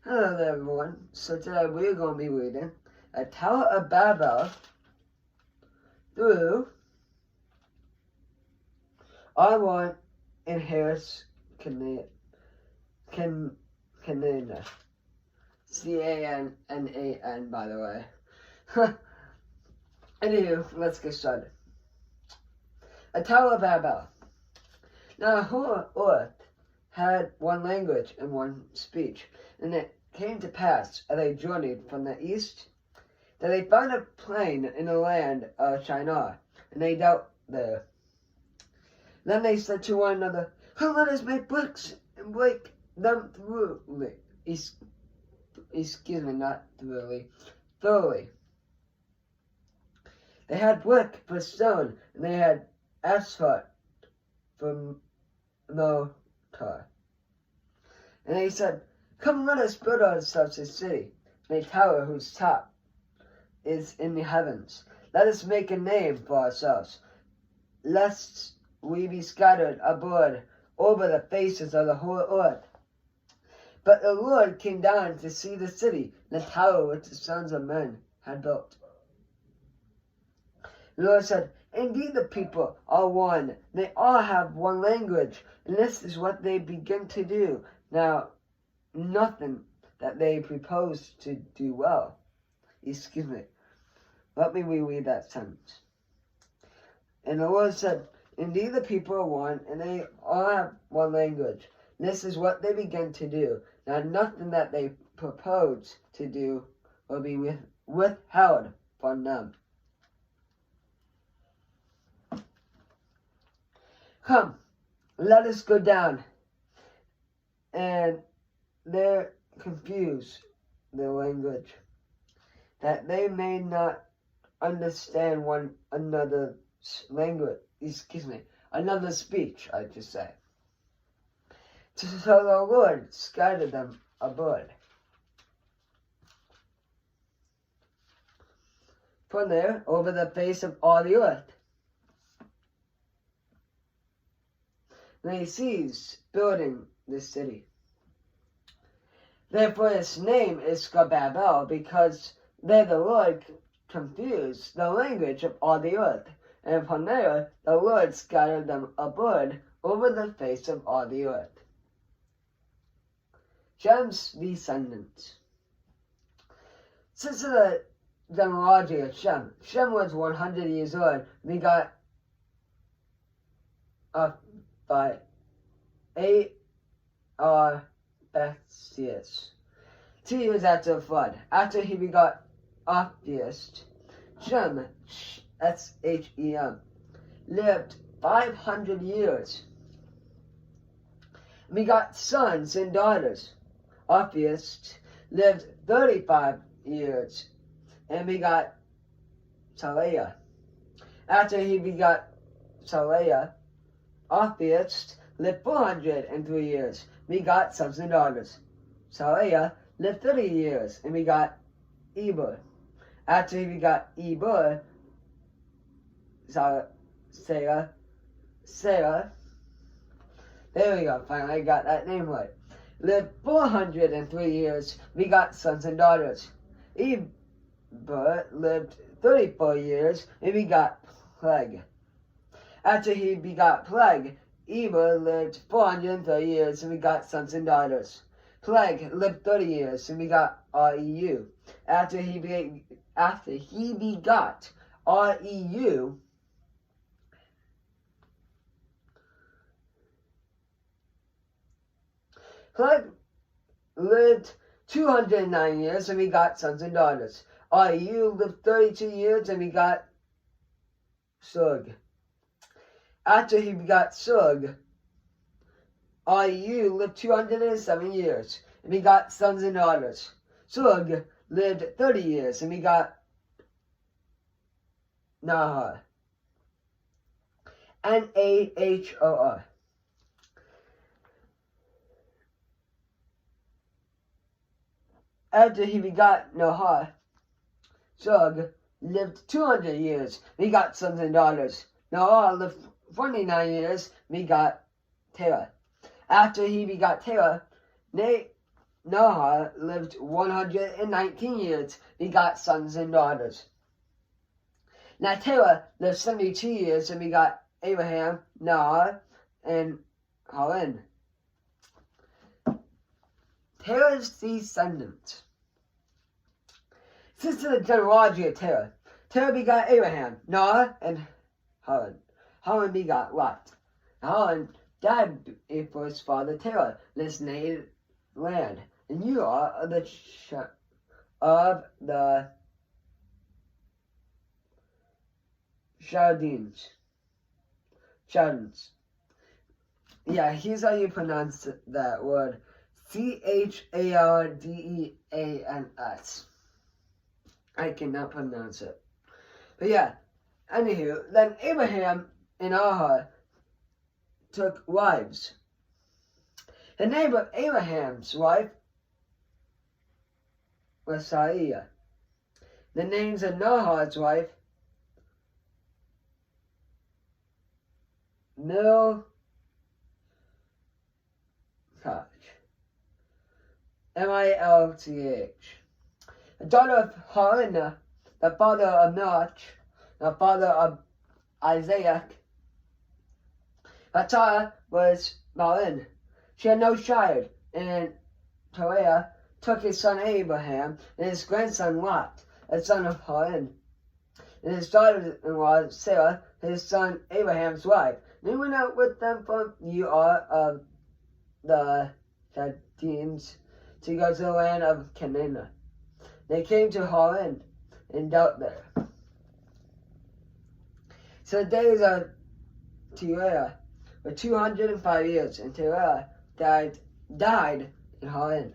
Hello there, everyone. So today we're going to be reading A Tower of Babel through I1 inherits Canaan. Canaan. C-A-N-N-A-N, by the way. Anywho, let's get started. A Tower of Babel. Now the whole earth had one language and one speech, and it came to pass, as they journeyed from the east, that they found a plain in the land of Shinar, and they dwelt there. Then they said to one another, "Come, let us make bricks and break them thoroughly." Excuse me, not thoroughly. Thoroughly. They had brick for stone, and they had asphalt for mortar. And they said, "Come, let us build ourselves a city, a tower whose top is in the heavens. Let us make a name for ourselves, lest we be scattered abroad over the faces of the whole earth." But the Lord came down to see the city, the tower which the sons of men had built. The Lord said, "Indeed the people are one. They all have one language, and this is what they begin to do. Now, nothing that they propose to do well." Excuse me. Let me reread that sentence. And the Lord said, "Indeed the people are one, and they all have one language. This is what they begin to do. Now nothing that they propose to do will be withheld from them." Come, let us go down, and there confuse their language, that they may not understand one another's language. Another speech, I just say. So the Lord scattered them abroad. From there, over the face of all the earth. They ceased building this city. Therefore its name is called Babel, because there the Lord confused the language of all the earth. And from there the Lord scattered them abroad over the face of all the earth. Shem's descendants. Since the genealogy of Shem was 100 years old, begot by Arphaxad. 2 years after the flood. After he begot Arphaxad, Shem, S-H-E-M, lived 500 years. Begot sons and daughters. Arphaxad lived 35 years and begot Saleah. After he begot Saleah, Arphaxad lived 403 years, begot sons and daughters. Saleah lived 30 years and begot Eber. After he begot Eber, Sarah, there we go, finally I got that name right, lived 403 years, begot sons and daughters. Eber lived 34 years and begot Peleg. After he begot Peleg, Eber lived 430 years and begot sons and daughters. Peleg lived 30 years and begot Reu. After he begot Reu, Peleg lived 209 years and begot sons and daughters. Reu lived 32 years and begot Sug. After he begot Sug, Reu lived 207 years and begot sons and daughters. Sug lived 30 years and begot Nahor. Nahor. After he begot Nahor, Sug lived 200 years and begot sons and daughters. Nahor lived 49 years, begot Terah. After he begot Terah, Noah lived 119 years, begot sons and daughters. Now Terah lived 72 years and begot Abraham, Noah, and Haran. Terah's descendants. This is the genealogy of Terah. Terah begot Abraham, Noah, and Haran. Haran begot Lot. Haran died before his father Terah in his native land. And you are of the Chaldeans. Yeah, here's how you pronounce that word. Chardeans. I cannot pronounce it. But yeah, anywho, then Abraham and Ahar took wives. The name of Abraham's wife was Sarai. The names of Nahar's wife, Milcah. Milth. The daughter of Haran, the father of Noach, the father of Isaac. Sarah was barren. She had no child, and Terah took his son Abraham and his grandson Lot, the son of Haran, and his daughter-in-law Sarah, his son Abraham's wife. And he went out with them from Ur of the Chaldeans to go to the land of Canaan. They came to Haran and dwelt there. So the days of Terah were 205 years, and Terah died in Haran.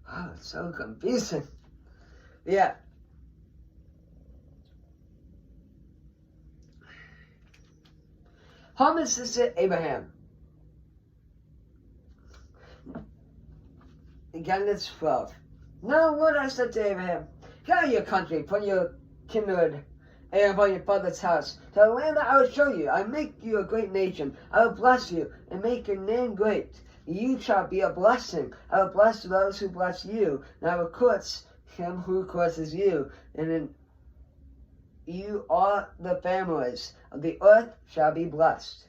Oh, it's so confusing. Yeah. Haran's sister Abraham. Again, it's 12. Now, Lord, I said to Abraham, get out of your country, from your kindred, and from your father's house, to the land that I will show you. I make you a great nation. I will bless you and make your name great. You shall be a blessing. I will bless those who bless you, and I will curse him who curses you. And in you all the families of the earth shall be blessed.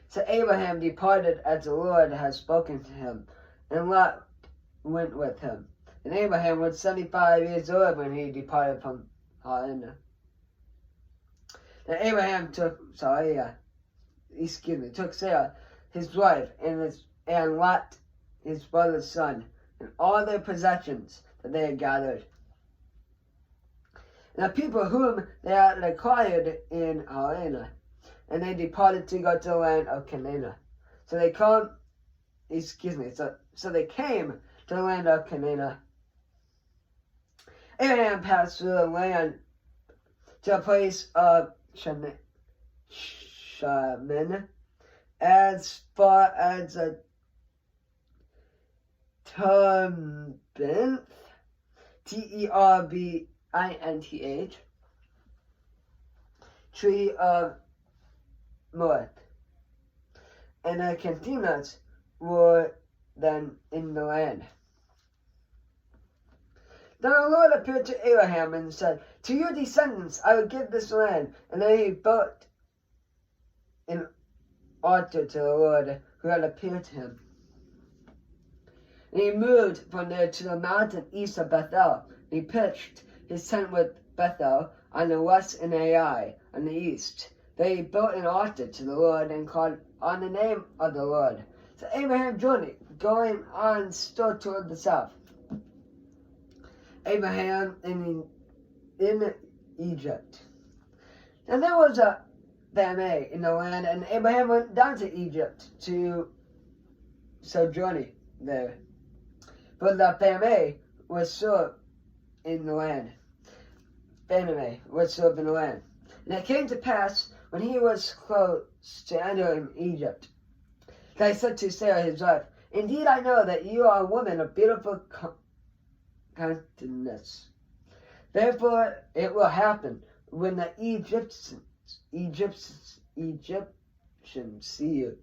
So Abraham departed as the Lord had spoken to him, and Lot went with him. And Abraham was 75 years old when he departed from Haran. And Abraham took Sarah, his wife, and Lot, his brother's son, and all their possessions that they had gathered, and the people whom they had acquired in Haran, and they departed to go to the land of Canaan. So they came to the land of Canaan. Abraham passed through the land to a place of Shaman, as far as a Terbinth, Terbinth, tree of Morth, and the Canaanites were then in the land. Then the Lord appeared to Abraham and said, to your descendants I will give this land. And then he built an altar to the Lord who had appeared to him. And he moved from there to the mountain east of Bethel. And he pitched his tent with Bethel on the west and Ai on the east. Then he built an altar to the Lord and called on the name of the Lord. So Abraham journeyed, going on still toward the south. Abraham in Egypt. And there was a famine in the land, and Abraham went down to Egypt to sojourn there. But the famine was still in the land. And it came to pass, when he was close to entering Egypt, that he said to Sarah his wife, indeed I know that you are a woman of beautiful countenance. Therefore it will happen, when the Egyptians see you,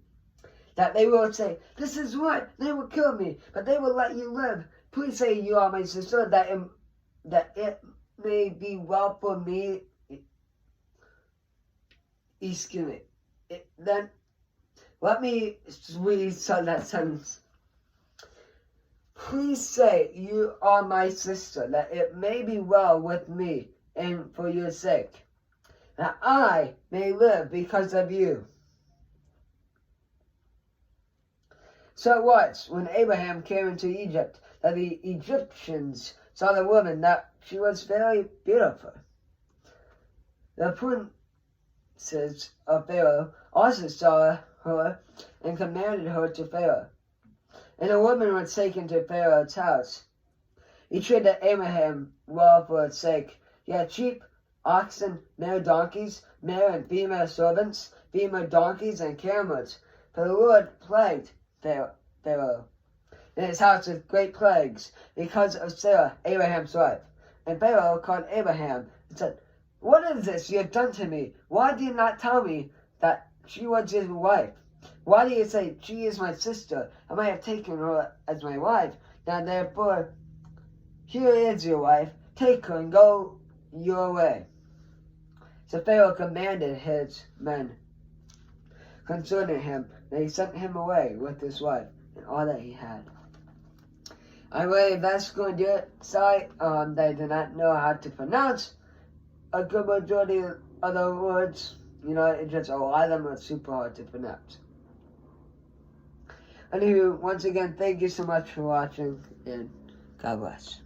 that they will say, this is what, they will kill me, but they will let you live. Please say you are my sister, that it may be well for me. Excuse me. Then let me read that sentence. Please say you are my sister, that it may be well with me, and for your sake, that I may live because of you. So it was, when Abraham came into Egypt, that the Egyptians saw the woman, that she was very beautiful. The princes of Pharaoh also saw her, and commanded her to Pharaoh. And the woman was taken to Pharaoh's house. He treated Abraham well for its sake. He had sheep, oxen, male donkeys, male and female servants, female donkeys, and camels. For the Lord plagued Pharaoh in his house with great plagues, because of Sarah, Abraham's wife. And Pharaoh called Abraham and said, what is this you have done to me? Why did you not tell me that she was his wife? Why do you say, she is my sister? I might have taken her as my wife. Now therefore, here is your wife. Take her and go your way. So Pharaoh commanded his men concerning him, and he sent him away with his wife and all that he had. Anyway, that's going to do it. Sorry, they do not know how to pronounce a good majority of the words. You know, it's just a lot of them are super hard to pronounce. Anyway, once again, thank you so much for watching, and God bless.